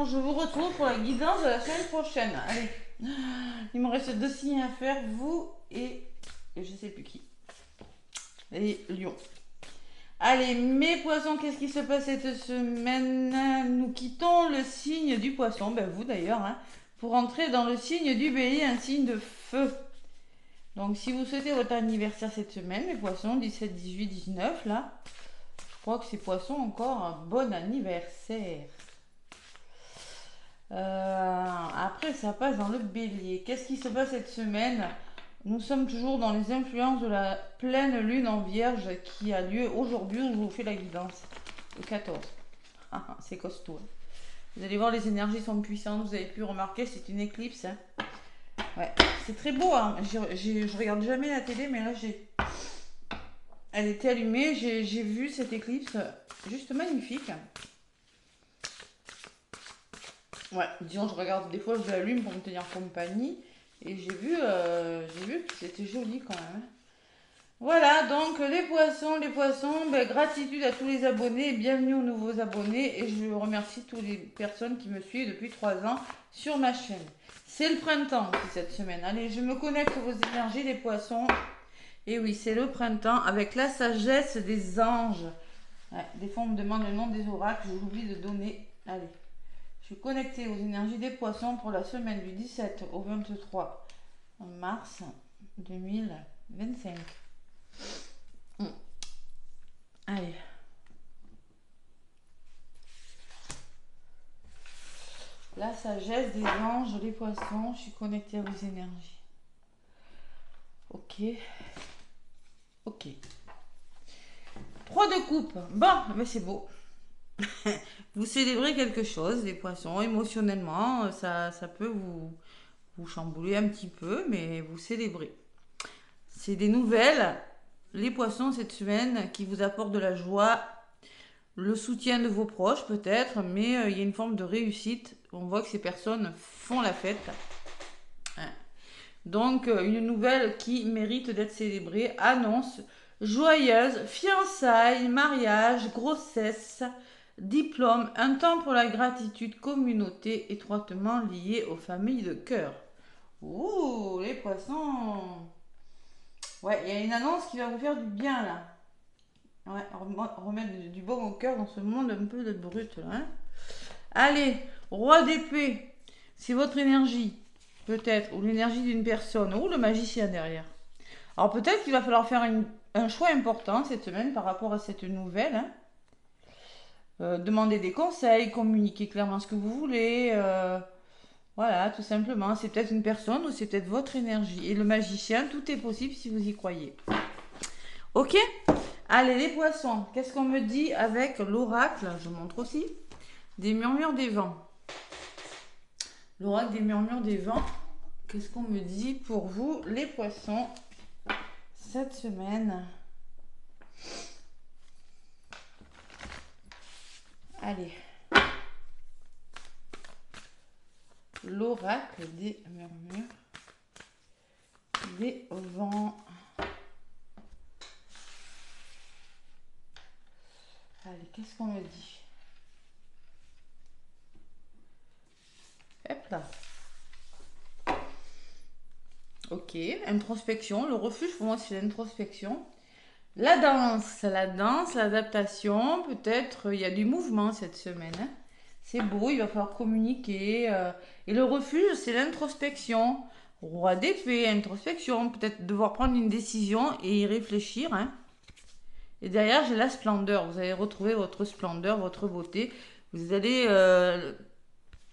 poissons, je vous retrouve pour la guidance de la semaine prochaine. Allez, il me reste 2 signes à faire, vous et je sais plus qui. Et Lion. Allez, mes poissons, qu'est-ce qui se passe cette semaine? Nous quittons le signe du poisson, ben vous d'ailleurs, hein, pour entrer dans le signe du bélier, un signe de feu. Donc si vous souhaitez votre anniversaire cette semaine, mes poissons, 17, 18, 19, là, je crois que ces poissons ont encore un bon anniversaire. Après, ça passe dans le bélier. Qu'est-ce qui se passe cette semaine? Nous sommes toujours dans les influences de la pleine lune en vierge qui a lieu aujourd'hui où je vous fais la guidance. Le 14. C'est costaud. Hein. Vous allez voir, les énergies sont puissantes. Vous avez pu remarquer, c'est une éclipse. Hein. Ouais, c'est très beau. Hein. Je regarde jamais la télé, mais là, elle était allumée. J'ai vu cette éclipse juste magnifique. Ouais, disons, je regarde des fois, je l'allume pour me tenir compagnie. Et j'ai vu que c'était joli quand même. Voilà, donc les poissons, ben, gratitude à tous les abonnés et bienvenue aux nouveaux abonnés. Et je remercie toutes les personnes qui me suivent depuis 3 ans sur ma chaîne. C'est le printemps aussi cette semaine. Allez, je me connecte vos énergies, les poissons. Et oui, c'est le printemps avec la sagesse des anges. Ouais, des fois, on me demande le nom des oracles, j'oublie de donner. Allez. Je suis connectée aux énergies des poissons pour la semaine du 17 au 23 mars 2025. Allez. La sagesse des anges, les poissons, je suis connectée à vos énergies. Ok. Ok. 3 de coupe. Bon, mais c'est beau. Vous célébrez quelque chose, les poissons, émotionnellement, ça peut vous chambouler un petit peu, mais vous célébrez. C'est des nouvelles, les poissons, cette semaine, qui vous apportent de la joie, le soutien de vos proches peut-être, mais il y a une forme de réussite. On voit que ces personnes font la fête. Donc, une nouvelle qui mérite d'être célébrée, annonce joyeuse, fiançailles, mariage, grossesse, diplôme, un temps pour la gratitude, communauté étroitement liée aux familles de cœur. Ouh, les poissons. Ouais, il y a une annonce qui va vous faire du bien là. Ouais, remettre du baume au cœur dans ce monde un peu de brut là. Hein. Allez, roi d'épée, c'est votre énergie, peut-être, ou l'énergie d'une personne, ou le magicien derrière. Alors peut-être qu'il va falloir faire un choix important cette semaine par rapport à cette nouvelle. Hein. Demander des conseils, communiquer clairement ce que vous voulez. Voilà, tout simplement. C'est peut-être une personne ou c'est peut-être votre énergie. Et le magicien, tout est possible si vous y croyez. Ok? Allez, les poissons, qu'est-ce qu'on me dit avec l'oracle? Je montre aussi. Des murmures des vents. L'oracle des murmures des vents. Qu'est-ce qu'on me dit pour vous, les poissons, cette semaine? Allez. L'oracle des murmures des vents. Allez, qu'est-ce qu'on me dit? Hop là. Ok, introspection. Le refuge, pour moi, c'est l'introspection. La danse, l'adaptation. Peut-être il y a du mouvement cette semaine. Hein. C'est beau, il va falloir communiquer. Et le refuge, c'est l'introspection. Roi d'épée, introspection. Peut-être devoir prendre une décision et y réfléchir. Hein. Et derrière, j'ai la splendeur. Vous allez retrouver votre splendeur, votre beauté. Vous allez...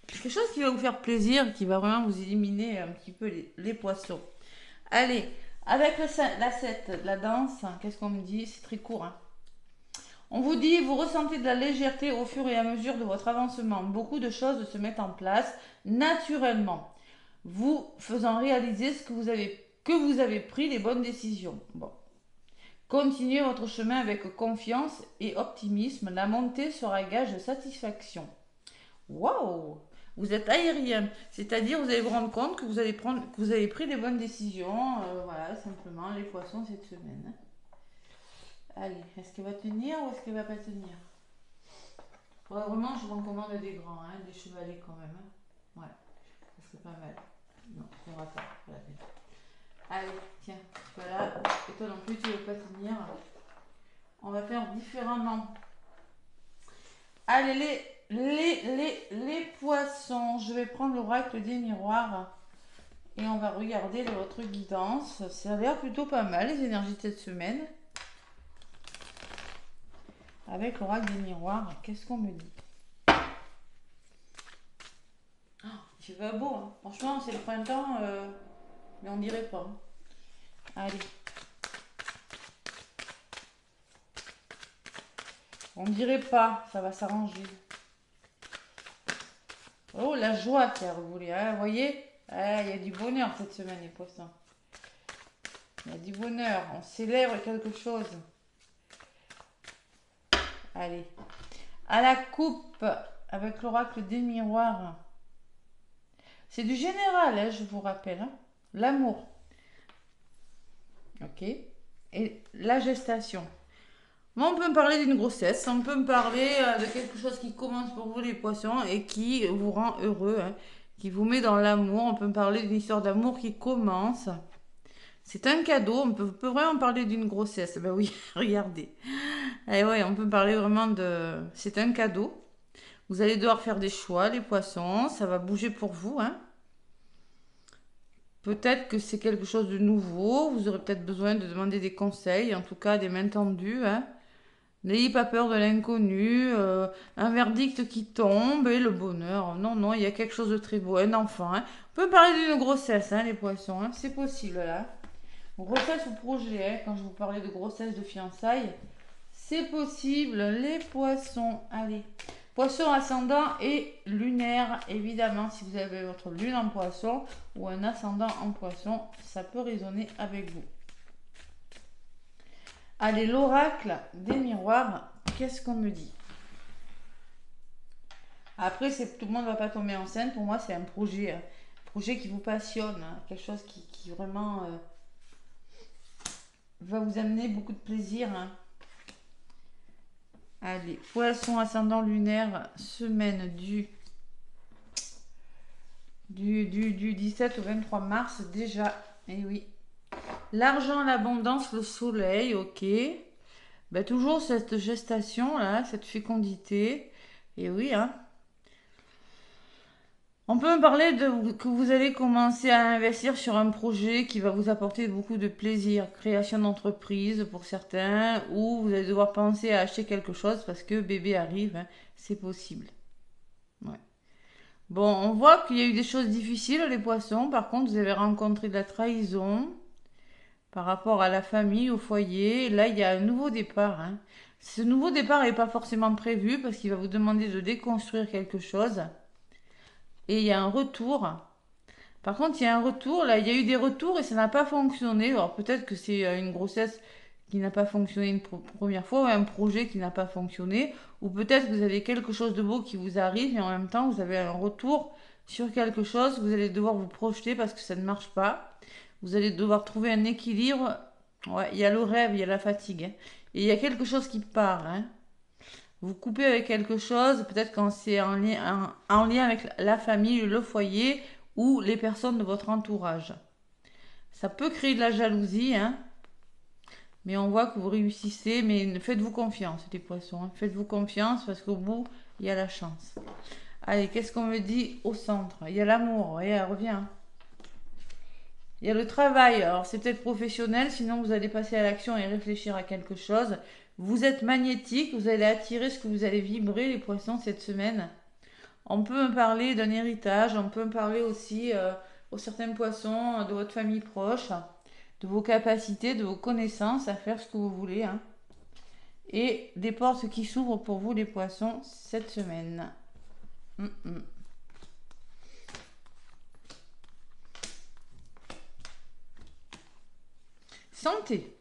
quelque chose qui va vous faire plaisir, qui va vraiment vous éliminer un petit peu les poissons. Allez, avec la 7, la danse, qu'est-ce qu'on me dit? C'est très court. Hein. On vous dit, vous ressentez de la légèreté au fur et à mesure de votre avancement. Beaucoup de choses se mettent en place naturellement. Vous faisant réaliser que vous avez pris les bonnes décisions. Bon. Continuez votre chemin avec confiance et optimisme. La montée sera gage de satisfaction. Waouh! Vous êtes aérien, c'est-à-dire vous allez vous rendre compte que vous avez pris les bonnes décisions. Voilà, simplement les poissons cette semaine. Allez, est-ce qu'elle va tenir ou est-ce qu'elle va pas tenir? Faudrait vraiment que je m'en commande des grands, hein, des chevalets quand même. Hein. Ouais, ça serait pas mal. Non, ça va pas. Pas la peine. Allez, tiens, voilà. Et toi non plus, tu veux pas tenir. On va faire différemment. Allez, les poissons. Je vais prendre l'oracle des miroirs. Et on va regarder votre guidance. Ça a l'air plutôt pas mal, les énergies de cette semaine. Avec l'oracle des miroirs, qu'est-ce qu'on me dit? Oh, il fait pas beau, hein. Franchement, c'est le printemps, mais on dirait pas. Hein. Allez. On dirait pas, ça va s'arranger. Oh, la joie qui a revolé, hein, vous voyez? Ah, il y a du bonheur cette semaine, les poissons. Il y a du bonheur, on célèbre quelque chose. Allez. À la coupe, avec l'oracle des miroirs. C'est du général, hein, je vous rappelle. Hein. L'amour. Ok. Et la gestation. Moi, on peut me parler d'une grossesse, on peut me parler de quelque chose qui commence pour vous les poissons et qui vous rend heureux, hein, qui vous met dans l'amour. On peut me parler d'une histoire d'amour qui commence. C'est un cadeau, on peut vraiment parler d'une grossesse. Ben oui, regardez. Et ouais, on peut parler vraiment de... C'est un cadeau. Vous allez devoir faire des choix, les poissons. Ça va bouger pour vous, hein. Peut-être que c'est quelque chose de nouveau. Vous aurez peut-être besoin de demander des conseils, en tout cas des mains tendues, hein. N'ayez pas peur de l'inconnu, un verdict qui tombe et le bonheur. Non, non, il y a quelque chose de très beau, un enfant. Hein. On peut parler d'une grossesse, hein, les poissons, hein. C'est possible là. Grossesse ou projet, hein, quand je vous parlais de grossesse, de fiançailles, c'est possible, les poissons. Allez, poisson ascendant et lunaire, évidemment, si vous avez votre lune en poisson ou un ascendant en poisson, ça peut résonner avec vous. Allez, l'oracle des miroirs, qu'est-ce qu'on me dit? Après, tout le monde ne va pas tomber enceinte. Pour moi, c'est un projet qui vous passionne, hein, quelque chose qui vraiment va vous amener beaucoup de plaisir. Hein. Allez, poisson ascendant lunaire, semaine du 17 au 23 mars déjà. Et oui. L'argent, l'abondance, le soleil, ok. Ben, toujours cette gestation là, cette fécondité. Et oui, hein. On peut me parler de que vous allez commencer à investir sur un projet qui va vous apporter beaucoup de plaisir, création d'entreprise pour certains, ou vous allez devoir penser à acheter quelque chose parce que bébé arrive, hein, c'est possible. Ouais. Bon, on voit qu'il y a eu des choses difficiles, les poissons. Par contre, vous avez rencontré de la trahison par rapport à la famille, au foyer. Là, il y a un nouveau départ. Hein. Ce nouveau départ n'est pas forcément prévu parce qu'il va vous demander de déconstruire quelque chose. Et il y a un retour. Par contre, il y a un retour. Là, il y a eu des retours et ça n'a pas fonctionné. Alors, peut-être que c'est une grossesse qui n'a pas fonctionné une première fois ou un projet qui n'a pas fonctionné. Ou peut-être que vous avez quelque chose de beau qui vous arrive et en même temps, vous avez un retour sur quelque chose. Vous allez devoir vous projeter parce que ça ne marche pas. Vous allez devoir trouver un équilibre. Ouais, il y a le rêve, il y a la fatigue. Hein. Et il y a quelque chose qui part. Hein. Vous coupez avec quelque chose, peut-être quand c'est en lien avec la famille, le foyer ou les personnes de votre entourage. Ça peut créer de la jalousie, hein, mais on voit que vous réussissez, mais faites-vous confiance, les poissons. Hein. Faites-vous confiance parce qu'au bout, il y a la chance. Allez, qu'est-ce qu'on me dit au centre? Il y a l'amour, oui, elle revient. Il y a le travail, alors c'est peut-être professionnel, sinon vous allez passer à l'action et réfléchir à quelque chose. Vous êtes magnétique, vous allez attirer ce que vous allez vibrer, les poissons, cette semaine. On peut me parler d'un héritage, on peut me parler aussi aux certains poissons de votre famille proche, de vos capacités, de vos connaissances à faire ce que vous voulez. Hein. Et des portes qui s'ouvrent pour vous, les poissons, cette semaine. Santé.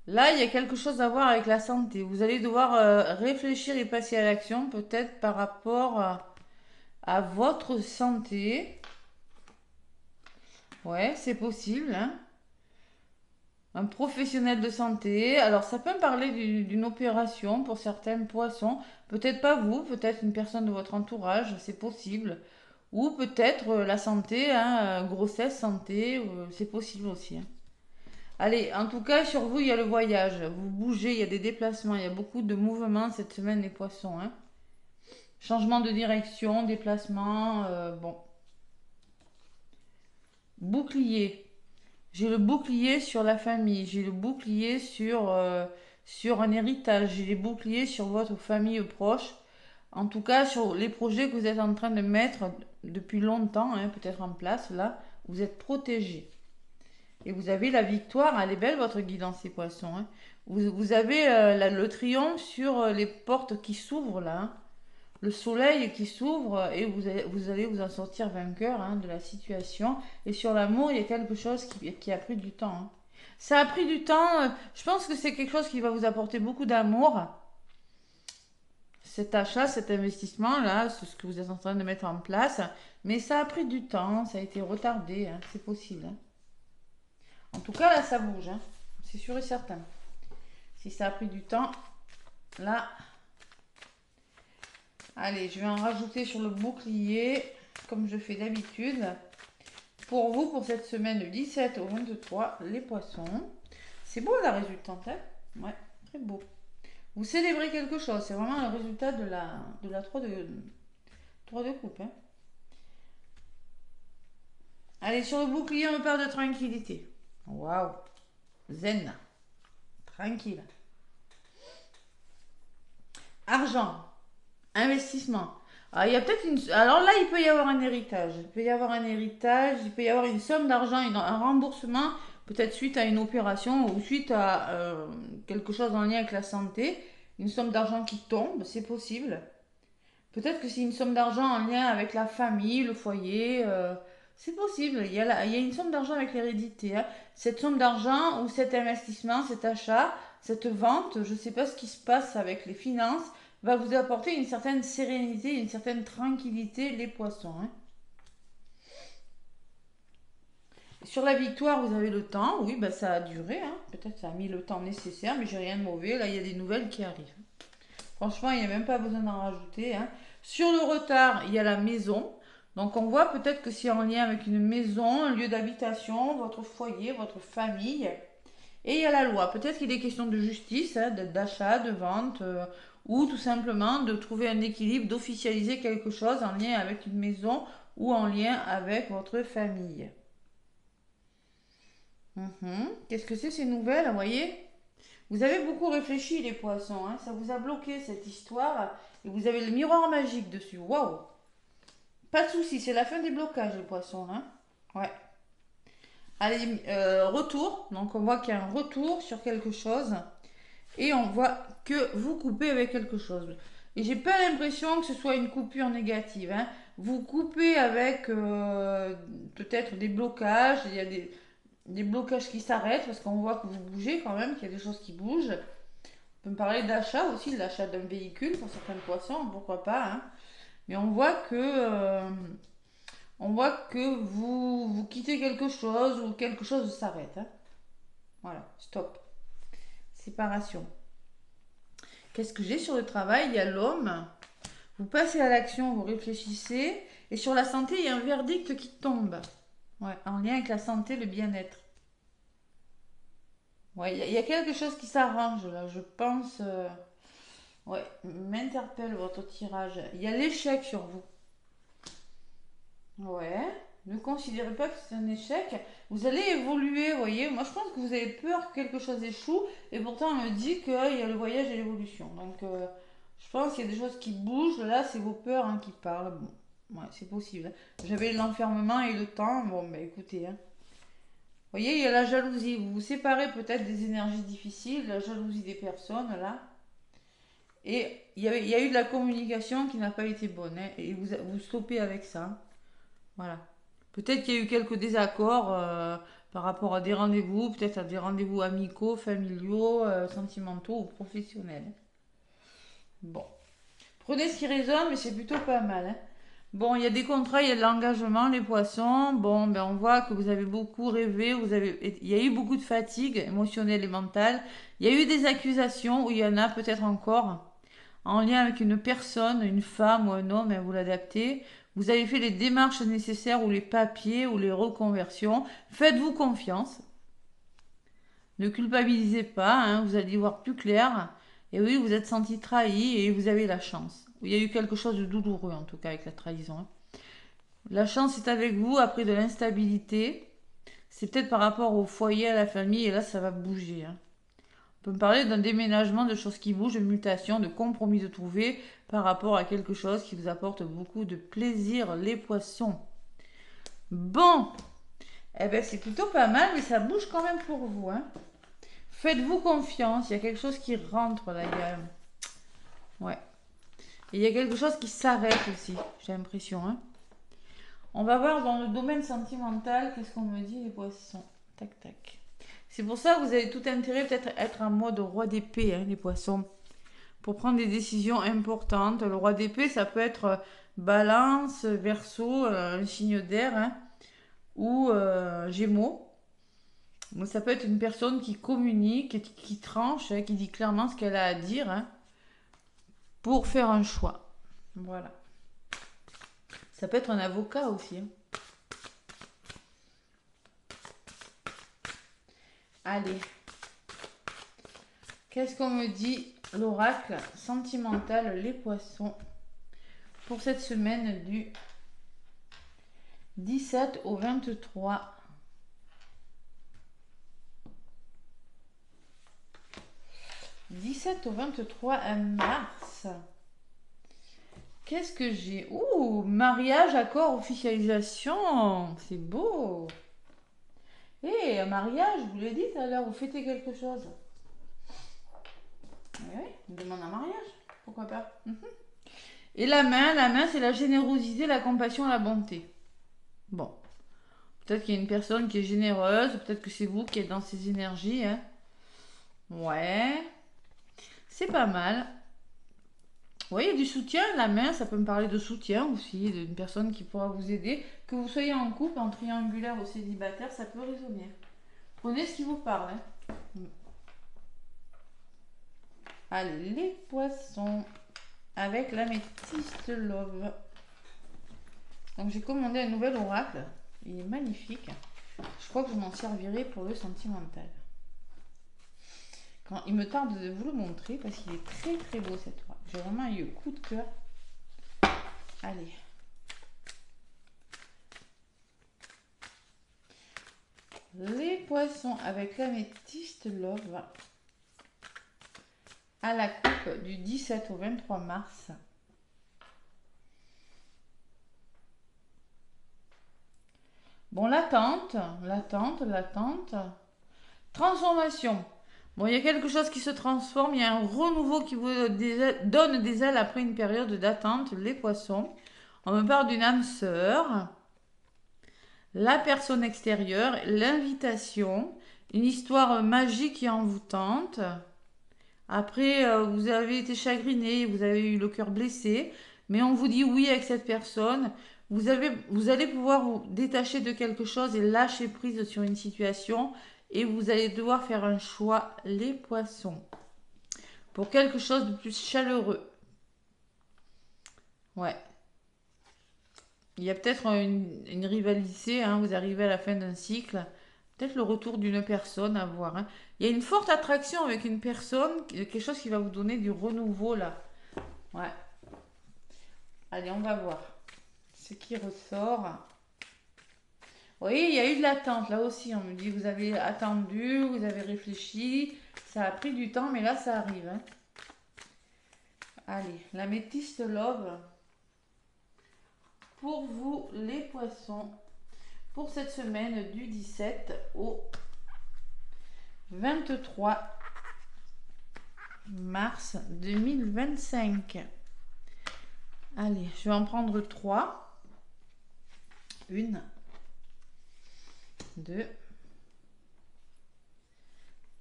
Là, il y a quelque chose à voir avec la santé. Vous allez devoir réfléchir et passer à l'action, peut-être par rapport à votre santé. Ouais, c'est possible. Hein. un professionnel de santé. Alors, ça peut me parler d'une opération pour certains poissons. Peut-être pas vous, peut-être une personne de votre entourage, c'est possible. Ou peut-être la santé, hein, grossesse, santé, c'est possible aussi, hein. Allez, en tout cas, sur vous, il y a le voyage. Vous bougez, il y a des déplacements, il y a beaucoup de mouvements cette semaine, les poissons, hein. Changement de direction, déplacement, bon. Bouclier. J'ai le bouclier sur la famille, j'ai le bouclier sur un héritage, j'ai les boucliers sur votre famille proche. En tout cas, sur les projets que vous êtes en train de mettre depuis longtemps, hein, peut-être en place, là, vous êtes protégé. Et vous avez la victoire, elle est belle votre guidance, ces poissons, hein. Vous avez le triomphe sur les portes qui s'ouvrent là, hein. Le soleil qui s'ouvre et vous allez vous en sortir vainqueur, hein, de la situation. Et sur l'amour, il y a quelque chose qui a pris du temps, hein. Ça a pris du temps. Je pense que c'est quelque chose qui va vous apporter beaucoup d'amour. Cet achat, cet investissement-là, c'est ce que vous êtes en train de mettre en place. Mais ça a pris du temps, ça a été retardé, hein, c'est possible, hein. En tout cas, là, ça bouge, hein. C'est sûr et certain. Si ça a pris du temps, là... Allez, je vais en rajouter sur le bouclier, comme je fais d'habitude. Pour vous, pour cette semaine du 17 au 23, les poissons. C'est beau la résultante, hein? Ouais, très beau. Vous célébrez quelque chose, c'est vraiment le résultat de la 3 de coupe, hein. Allez, sur le bouclier, on me parle de tranquillité. Waouh, zen, tranquille. Argent, investissement. Alors, il y a peut-être une... Alors là, il peut y avoir un héritage. Il peut y avoir un héritage, il peut y avoir une somme d'argent, un remboursement, peut-être suite à une opération ou suite à quelque chose en lien avec la santé. Une somme d'argent qui tombe, c'est possible. Peut-être que c'est une somme d'argent en lien avec la famille, le foyer. C'est possible. Il y a une somme d'argent avec l'hérédité, hein. Cette somme d'argent ou cet investissement, cet achat, cette vente, je ne sais pas ce qui se passe avec les finances, va vous apporter une certaine sérénité, une certaine tranquillité, les poissons, hein. Sur la victoire, vous avez le temps. Oui, bah, ça a duré, hein. Peut-être ça a mis le temps nécessaire, mais j'ai rien de mauvais. Là, il y a des nouvelles qui arrivent. Franchement, il n'y a même pas besoin d'en rajouter, hein. Sur le retard, il y a la maison. Donc on voit peut-être que c'est en lien avec une maison, un lieu d'habitation, votre foyer, votre famille. Et il y a la loi. Peut-être qu'il est question de justice, hein, d'achat, de vente, ou tout simplement de trouver un équilibre, d'officialiser quelque chose en lien avec une maison ou en lien avec votre famille. Qu'est-ce que c'est ces nouvelles, vous voyez? Vous avez beaucoup réfléchi, les poissons, hein. Ça vous a bloqué cette histoire. Et vous avez le miroir magique dessus. Waouh! Pas de souci, c'est la fin des blocages, les poissons, hein. Ouais. Allez, retour. Donc on voit qu'il y a un retour sur quelque chose. Et on voit que vous coupez avec quelque chose. Et j'ai pas l'impression que ce soit une coupure négative, hein. Vous coupez avec peut-être des blocages. Il y a des blocages qui s'arrêtent parce qu'on voit que vous bougez quand même, qu'il y a des choses qui bougent. On peut me parler d'achat aussi, de l'achat d'un véhicule pour certains poissons, pourquoi pas, hein. Mais on voit que vous quittez quelque chose ou quelque chose s'arrête, hein. Voilà, stop. Séparation. Qu'est-ce que j'ai sur le travail? Il y a l'homme. Vous passez à l'action, vous réfléchissez. Et sur la santé, il y a un verdict qui tombe. Ouais, en lien avec la santé, le bien-être. Ouais, il y a quelque chose qui s'arrange là, je pense. Ouais, m'interpelle votre tirage. Il y a l'échec sur vous. Ouais, ne considérez pas que c'est un échec. Vous allez évoluer, vous voyez. Moi, je pense que vous avez peur que quelque chose échoue. Et pourtant, on me dit qu'il y a le voyage et l'évolution. Donc, je pense qu'il y a des choses qui bougent. Là, c'est vos peurs, hein, qui parlent. Bon, ouais, c'est possible. J'avais l'enfermement et le temps. Bon, bah écoutez, hein. Vous voyez, il y a la jalousie. Vous vous séparez peut-être des énergies difficiles, la jalousie des personnes, là. Et il y a eu de la communication qui n'a pas été bonne, hein, et vous stoppez avec ça. Voilà. Peut-être qu'il y a eu quelques désaccords par rapport à des rendez-vous, peut-être à des rendez-vous amicaux, familiaux, sentimentaux ou professionnels. Bon. Prenez ce qui résonne, mais c'est plutôt pas mal, hein. Bon, il y a des contrats, il y a de l'engagement, les poissons. Bon, ben on voit que vous avez beaucoup rêvé, il y a eu beaucoup de fatigue émotionnelle et mentale. Il y a eu des accusations, où il y en a peut-être encore, en lien avec une personne, une femme ou un homme, hein, vous l'adaptez. Vous avez fait les démarches nécessaires ou les papiers ou les reconversions. Faites-vous confiance. Ne culpabilisez pas, hein, vous allez y voir plus clair. Et oui, vous êtes senti trahi et vous avez la chance. Il y a eu quelque chose de douloureux en tout cas avec la trahison, hein. La chance est avec vous après de l'instabilité. C'est peut-être par rapport au foyer, à la famille, et là ça va bouger, hein. On peut me parler d'un déménagement, de choses qui bougent, de mutations, de compromis de trouver par rapport à quelque chose qui vous apporte beaucoup de plaisir, les poissons. Bon, eh ben c'est plutôt pas mal, mais ça bouge quand même pour vous, hein. Faites-vous confiance, il y a quelque chose qui rentre là, ouais. Et il y a quelque chose qui s'arrête aussi, j'ai l'impression, hein. On va voir dans le domaine sentimental, qu'est-ce qu'on me dit les poissons. Tac, tac. C'est pour ça que vous avez tout intérêt peut-être à être en mode roi d'épée, hein, les poissons. Pour prendre des décisions importantes. Le roi d'épée, ça peut être balance, verseau, un signe d'air, hein, ou gémeaux. Donc, ça peut être une personne qui communique, qui tranche, hein, qui dit clairement ce qu'elle a à dire, hein, pour faire un choix. Voilà. Ça peut être un avocat aussi, hein. Allez. Qu'est-ce qu'on me dit l'oracle sentimental, les poissons, pour cette semaine du 17 au 23 17 au 23 mars. Qu'est-ce que j'ai? Ouh, mariage, accord, officialisation. C'est beau. Eh, un mariage, je vous l'ai dit tout à l'heure, vous fêtez quelque chose. Eh oui, on demande un mariage. Pourquoi pas? Et la main, c'est la générosité, la compassion, la bonté. Bon. Peut-être qu'il y a une personne qui est généreuse, peut-être que c'est vous qui êtes dans ces énergies, hein. Ouais. C'est pas mal. Oui, il y a du soutien. La main, ça peut me parler de soutien aussi, d'une personne qui pourra vous aider. Que vous soyez en couple, en triangulaire ou célibataire, ça peut résonner. Prenez ce qui vous parle, hein. Allez, les poissons, avec l'améthyste love. Donc j'ai commandé un nouvel oracle. Il est magnifique. Je crois que je m'en servirai pour le sentimental. Quand il me tarde de vous le montrer parce qu'il est très très beau cet oracle. J'ai vraiment eu un coup de cœur. Allez. Les poissons avec l'améthyste love à la coupe du 17 au 23 mars. Bon, l'attente. Transformation. Bon, il y a quelque chose qui se transforme, il y a un renouveau qui vous donne des ailes après une période d'attente, les poissons. On me parle d'une âme sœur, la personne extérieure, l'invitation, une histoire magique qui envoûtante. Après, vous avez été chagriné, vous avez eu le cœur blessé, mais on vous dit oui avec cette personne. Vous allez pouvoir vous détacher de quelque chose et lâcher prise sur une situation et vous allez devoir faire un choix, les poissons, pour quelque chose de plus chaleureux. Ouais. Il y a peut-être une rivalité, hein, vous arrivez à la fin d'un cycle, peut-être le retour d'une personne à voir, hein. Il y a une forte attraction avec une personne, quelque chose qui va vous donner du renouveau là. Ouais. Allez, on va voir ce qui ressort. Oui, il y a eu de l'attente là aussi. On me dit vous avez attendu, vous avez réfléchi. Ça a pris du temps, mais là ça arrive, hein. Allez, l'améthyste love pour vous les poissons pour cette semaine du 17 au 23 mars 2025. Allez, je vais en prendre 3. 1, 2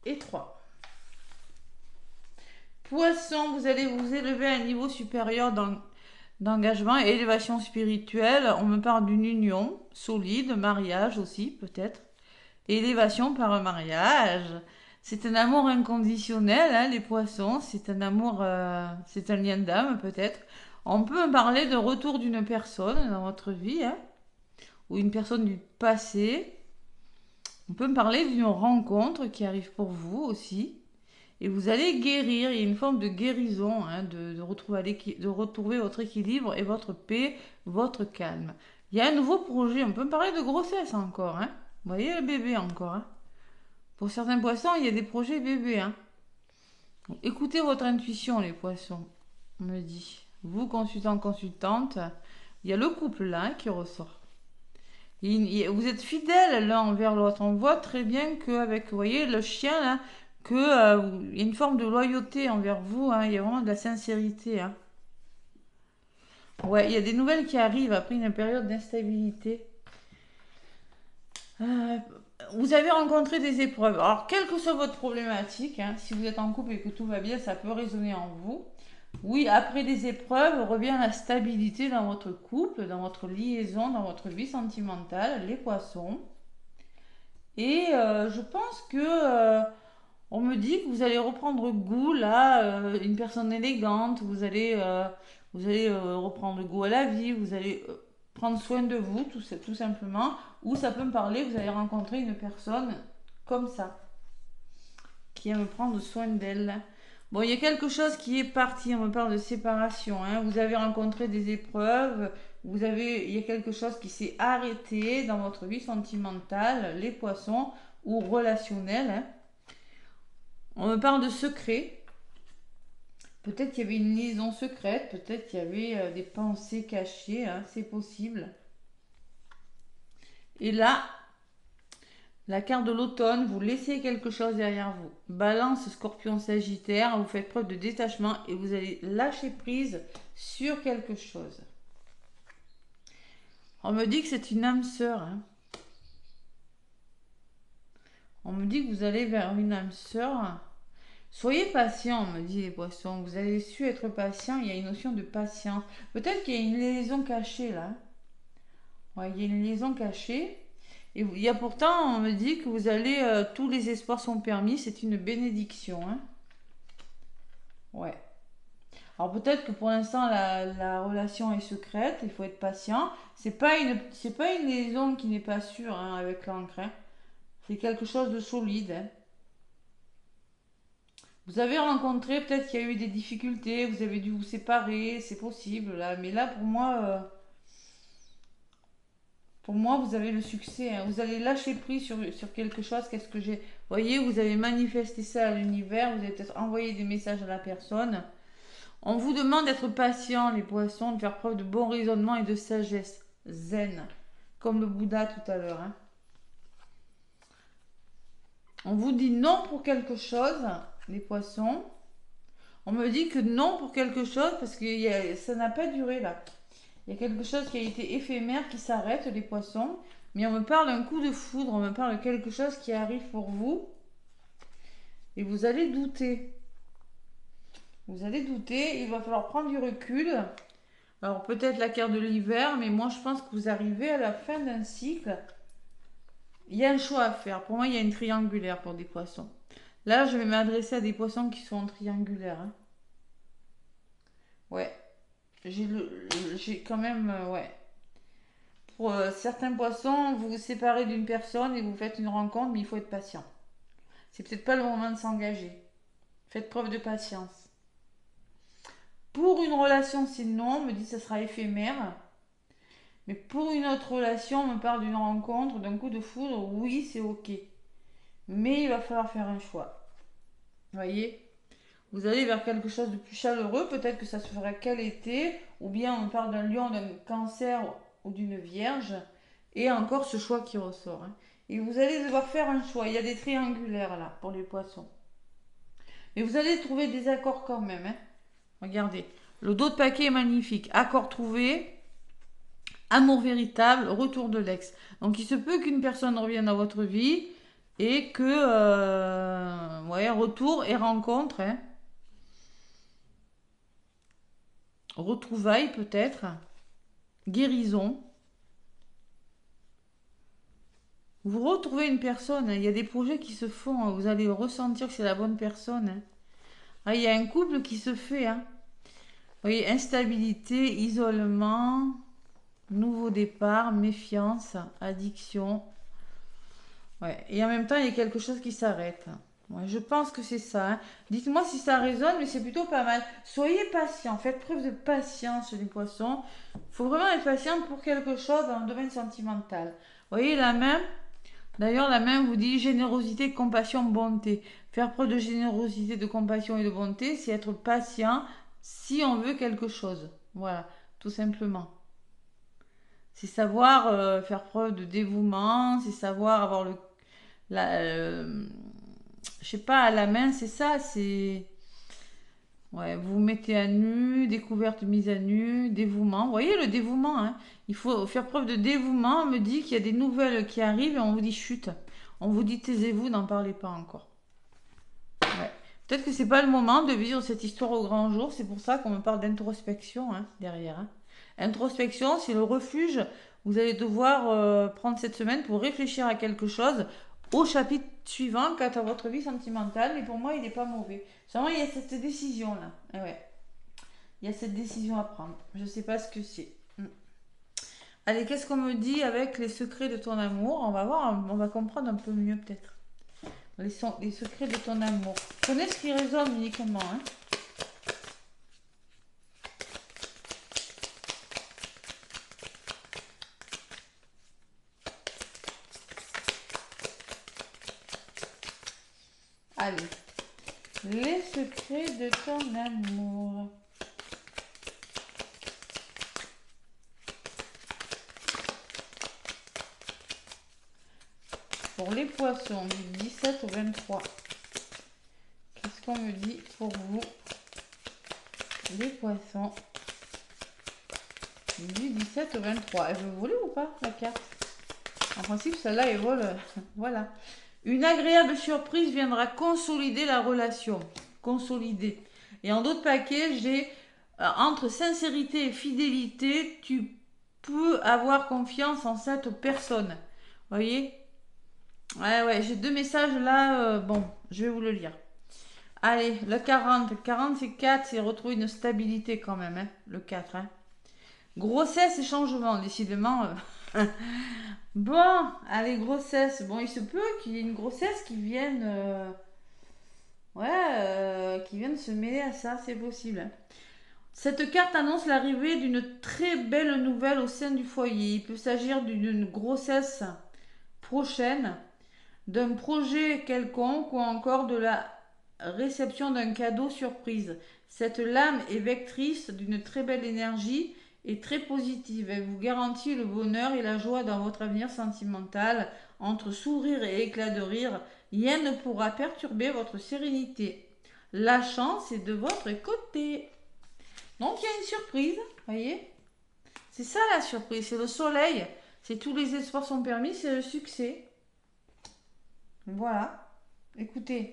et 3. Poisson, vous allez vous élever à un niveau supérieur dans d'engagement et élévation spirituelle. On me parle d'une union solide, mariage aussi peut-être. Élévation par un mariage. C'est un amour inconditionnel, hein, les poissons. C'est un amour, c'est un lien d'âme peut-être. On peut me parler de retour d'une personne dans votre vie, hein, ou une personne du passé. On peut me parler d'une rencontre qui arrive pour vous aussi. Et vous allez guérir. Il y a une forme de guérison, hein, de retrouver votre équilibre et votre paix, votre calme. Il y a un nouveau projet. On peut me parler de grossesse encore. Hein. Vous voyez le bébé encore. Hein. Pour certains poissons, il y a des projets bébés. Hein. Donc, écoutez votre intuition, les poissons, on me dit. Vous, consultant, consultante, il y a le couple là, hein, qui ressort. Vous êtes fidèles l'un envers l'autre. On voit très bien qu'avec, vous voyez, le chien là, qu'il y a une forme de loyauté envers vous. Hein. Il y a vraiment de la sincérité. Hein. Ouais, il y a des nouvelles qui arrivent après une période d'instabilité. Vous avez rencontré des épreuves. Alors, quelle que soit votre problématique, hein, si vous êtes en couple et que tout va bien, ça peut résonner en vous. Oui, après des épreuves, revient la stabilité dans votre couple, dans votre liaison, dans votre vie sentimentale, les poissons. Et je pense que on me dit que vous allez reprendre goût là, une personne élégante, vous allez reprendre goût à la vie, vous allez prendre soin de vous, tout simplement. Ou ça peut me parler, vous allez rencontrer une personne comme ça, qui aime prendre soin d'elle. Bon, il y a quelque chose qui est parti, on me parle de séparation. Hein. Vous avez rencontré des épreuves, il y a quelque chose qui s'est arrêté dans votre vie sentimentale, les poissons, ou relationnelle. Hein. On me parle de secret. Peut-être qu'il y avait une liaison secrète, peut-être qu'il y avait des pensées cachées, hein, c'est possible. Et là, la carte de l'automne, vous laissez quelque chose derrière vous. Balance, Scorpion, Sagittaire, vous faites preuve de détachement et vous allez lâcher prise sur quelque chose. On me dit que c'est une âme sœur. Hein. On me dit que vous allez vers une âme sœur. Soyez patient, me dit les poissons. Vous avez su être patient. Il y a une notion de patience. Peut-être qu'il y a une liaison cachée là. Ouais, il y a une liaison cachée. Et il y a pourtant, on me dit que vous allez, tous les espoirs sont permis. C'est une bénédiction. Hein. Ouais. Alors peut-être que pour l'instant la relation est secrète. Il faut être patient. C'est pas une liaison qui n'est pas sûre, hein, avec l'encre. Hein. C'est quelque chose de solide. Hein. Vous avez rencontré, peut-être qu'il y a eu des difficultés, vous avez dû vous séparer, c'est possible là. Mais là, pour moi, vous avez le succès. Hein. Vous allez lâcher prise sur quelque chose. Qu'est-ce que j'ai. Vous voyez, vous avez manifesté ça à l'univers, vous avez peut-être envoyé des messages à la personne. On vous demande d'être patient, les poissons, de faire preuve de bon raisonnement et de sagesse. Zen, comme le Bouddha tout à l'heure. Hein. On vous dit non pour quelque chose, les poissons. On me dit que non pour quelque chose parce que ça n'a pas duré là. Il y a quelque chose qui a été éphémère, qui s'arrête, les poissons. Mais on me parle d'un coup de foudre, on me parle de quelque chose qui arrive pour vous. Et vous allez douter. Vous allez douter, il va falloir prendre du recul. Alors peut-être la carte de l'hiver, mais moi je pense que vous arrivez à la fin d'un cycle. Il y a un choix à faire. Pour moi, il y a une triangulaire pour des poissons. Là, je vais m'adresser à des poissons qui sont en triangulaire. Hein. Ouais. J'ai quand même... ouais. Pour certains poissons, vous vous séparez d'une personne et vous faites une rencontre, mais il faut être patient. C'est peut-être pas le moment de s'engager. Faites preuve de patience. Pour une relation, c'est non. On me dit que ça sera éphémère. Mais pour une autre relation, on me parle d'une rencontre, d'un coup de foudre. Oui, c'est ok. Mais il va falloir faire un choix. Vous voyez, vous allez vers quelque chose de plus chaleureux. Peut-être que ça se fera qu'à l'été. Ou bien on parle d'un lion, d'un cancer ou d'une vierge. Et encore ce choix qui ressort. Hein. Et vous allez devoir faire un choix. Il y a des triangulaires là pour les poissons. Mais vous allez trouver des accords quand même. Hein. Regardez. Le dos de paquet est magnifique. Accord trouvé. Amour véritable. Retour de l'ex. Donc il se peut qu'une personne revienne dans votre vie. Et que, ouais, retour et rencontre. Hein. retrouvailles peut-être, guérison. Vous retrouvez une personne, hein. Il y a des projets qui se font, hein. Vous allez ressentir que c'est la bonne personne, hein. Ah, il y a un couple qui se fait, hein. Vous voyez, instabilité, isolement, nouveau départ, méfiance, addiction. Ouais. Et en même temps, il y a quelque chose qui s'arrête. Ouais, je pense que c'est ça, hein. Dites-moi si ça résonne, mais c'est plutôt pas mal. Soyez patient, faites preuve de patience les poissons. Il faut vraiment être patient pour quelque chose dans le domaine sentimental. Vous voyez la main? D'ailleurs, la main vous dit générosité, compassion, bonté. Faire preuve de générosité, de compassion et de bonté, c'est être patient si on veut quelque chose. Voilà, tout simplement. C'est savoir faire preuve de dévouement, c'est savoir avoir la, euh, je sais pas, la main, c'est ça, c'est, ouais, vous vous mettez à nu, découverte mise à nu, dévouement. Vous voyez le dévouement, hein? Il faut faire preuve de dévouement. On me dit qu'il y a des nouvelles qui arrivent et on vous dit chut. On vous dit taisez-vous, n'en parlez pas encore. Ouais. Peut-être que c'est pas le moment de vivre cette histoire au grand jour. C'est pour ça qu'on me parle d'introspection, hein, derrière, hein. Introspection, c'est le refuge. Vous allez devoir prendre cette semaine pour réfléchir à quelque chose au chapitre suivant quant à votre vie sentimentale. Mais pour moi, il n'est pas mauvais. Seulement, il y a cette décision-là. Eh ouais. Il y a cette décision à prendre. Je ne sais pas ce que c'est. Allez, qu'est-ce qu'on me dit avec les secrets de ton amour? On va voir, on va comprendre un peu mieux peut-être. Les secrets de ton amour. Prenez ce qui résonne uniquement, hein. Allez, les secrets de ton amour. Pour les poissons, du 17 au 23. Qu'est-ce qu'on me dit pour vous, les poissons, du 17 au 23? Elle veut voler ou pas, la carte? En principe, celle-là, elle vole. Voilà. Une agréable surprise viendra consolider la relation. Consolider. Et en d'autres paquets, j'ai entre sincérité et fidélité, tu peux avoir confiance en cette personne. Vous voyez? Ouais, ouais, j'ai deux messages là. Bon, je vais vous le lire. Allez, le 40. 40, c'est 4, c'est retrouver une stabilité quand même, hein, le 4. Hein. Grossesse et changement, décidément. Bon, allez, grossesse. Bon, il se peut qu'il y ait une grossesse qui vienne, ouais, qui vienne se mêler à ça, c'est possible, hein. Cette carte annonce l'arrivée d'une très belle nouvelle au sein du foyer. Il peut s'agir d'une grossesse prochaine, d'un projet quelconque ou encore de la réception d'un cadeau surprise. Cette lame est vectrice d'une très belle énergie et très positive. Elle vous garantit le bonheur et la joie dans votre avenir sentimental. Entre sourire et éclat de rire, rien ne pourra perturber votre sérénité. La chance est de votre côté. Donc il y a une surprise, voyez? C'est ça la surprise, c'est le soleil. C'est tous les espoirs sont permis, c'est le succès. Voilà. Écoutez.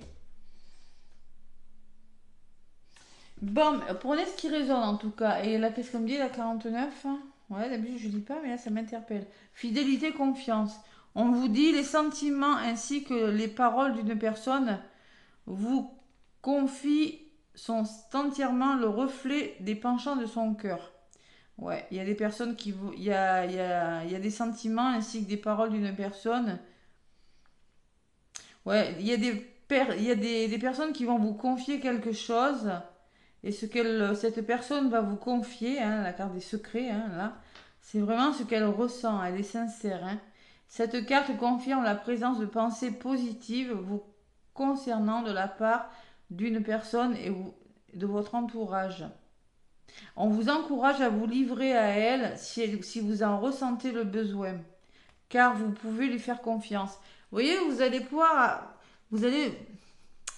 Bon, prenez ce qui résonne en tout cas. Et là, qu'est-ce qu'on me dit, la 49? Ouais, d'habitude je dis pas, mais là ça m'interpelle. Fidélité, confiance. On vous dit les sentiments ainsi que les paroles d'une personne vous confient sont entièrement le reflet des penchants de son cœur. Ouais, il y a des personnes qui vous. Il y a des sentiments ainsi que des paroles d'une personne. Ouais, il y a des personnes qui vont vous confier quelque chose. Et cette personne va vous confier, hein, la carte des secrets, hein, là, c'est vraiment ce qu'elle ressent, elle est sincère, hein. Cette carte confirme la présence de pensées positives vous concernant de la part d'une personne et de votre entourage. On vous encourage à vous livrer à elle si vous en ressentez le besoin, car vous pouvez lui faire confiance. Vous voyez, vous allez pouvoir, vous allez,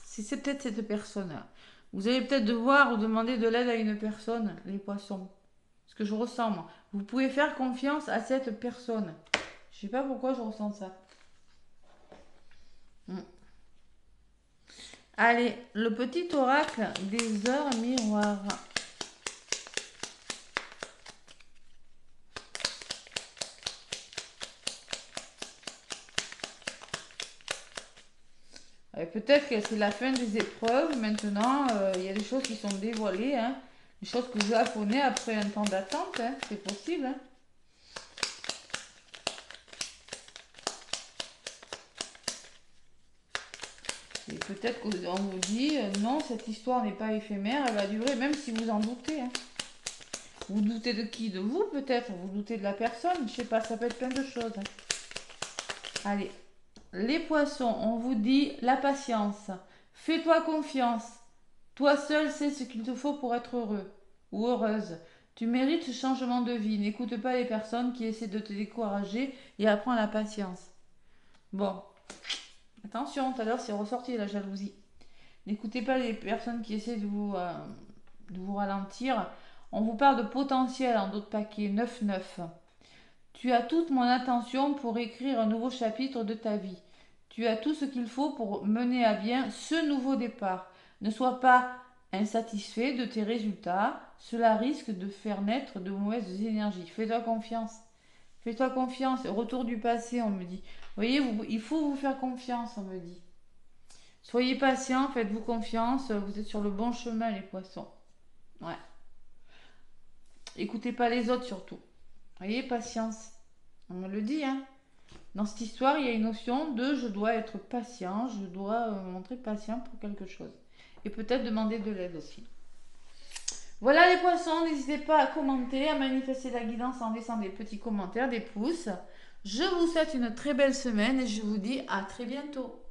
c'est peut-être cette personne-là. Vous allez peut-être devoir demander de l'aide à une personne, les poissons. Ce que je ressens, moi. Vous pouvez faire confiance à cette personne. Je sais pas pourquoi je ressens ça. Hmm. Allez, le petit oracle des heures miroirs. Ben, peut-être que c'est la fin des épreuves. Maintenant, il y a des choses qui sont dévoilées. Hein. Des choses que vous apprenez après un temps d'attente. Hein. C'est possible. Hein. Et peut-être qu'on vous dit, non, cette histoire n'est pas éphémère, elle va durer, même si vous en doutez. Hein. Vous doutez de qui? De vous peut-être? Vous doutez de la personne? Je sais pas, ça peut être plein de choses. Hein. Allez, les poissons, on vous dit la patience. Fais-toi confiance. Toi seul sais ce qu'il te faut pour être heureux ou heureuse. Tu mérites ce changement de vie. N'écoute pas les personnes qui essaient de te décourager et apprends la patience. Bon, attention, tout à l'heure c'est ressorti la jalousie. N'écoutez pas les personnes qui essaient de vous ralentir. On vous parle de potentiel en d'autres paquets, 9-9. Tu as toute mon attention pour écrire un nouveau chapitre de ta vie. Tu as tout ce qu'il faut pour mener à bien ce nouveau départ. Ne sois pas insatisfait de tes résultats. Cela risque de faire naître de mauvaises énergies. Fais-toi confiance. Fais-toi confiance. Retour du passé, on me dit. Vous voyez, il faut vous faire confiance, on me dit. Soyez patient, faites-vous confiance. Vous êtes sur le bon chemin, les poissons. Ouais. Écoutez pas les autres surtout. Voyez, patience. On me le dit, hein. Dans cette histoire, il y a une notion de je dois être patient, je dois me montrer patient pour quelque chose. Et peut-être demander de l'aide aussi. Voilà les poissons, n'hésitez pas à commenter, à manifester la guidance en laissant des petits commentaires, des pouces. Je vous souhaite une très belle semaine et je vous dis à très bientôt.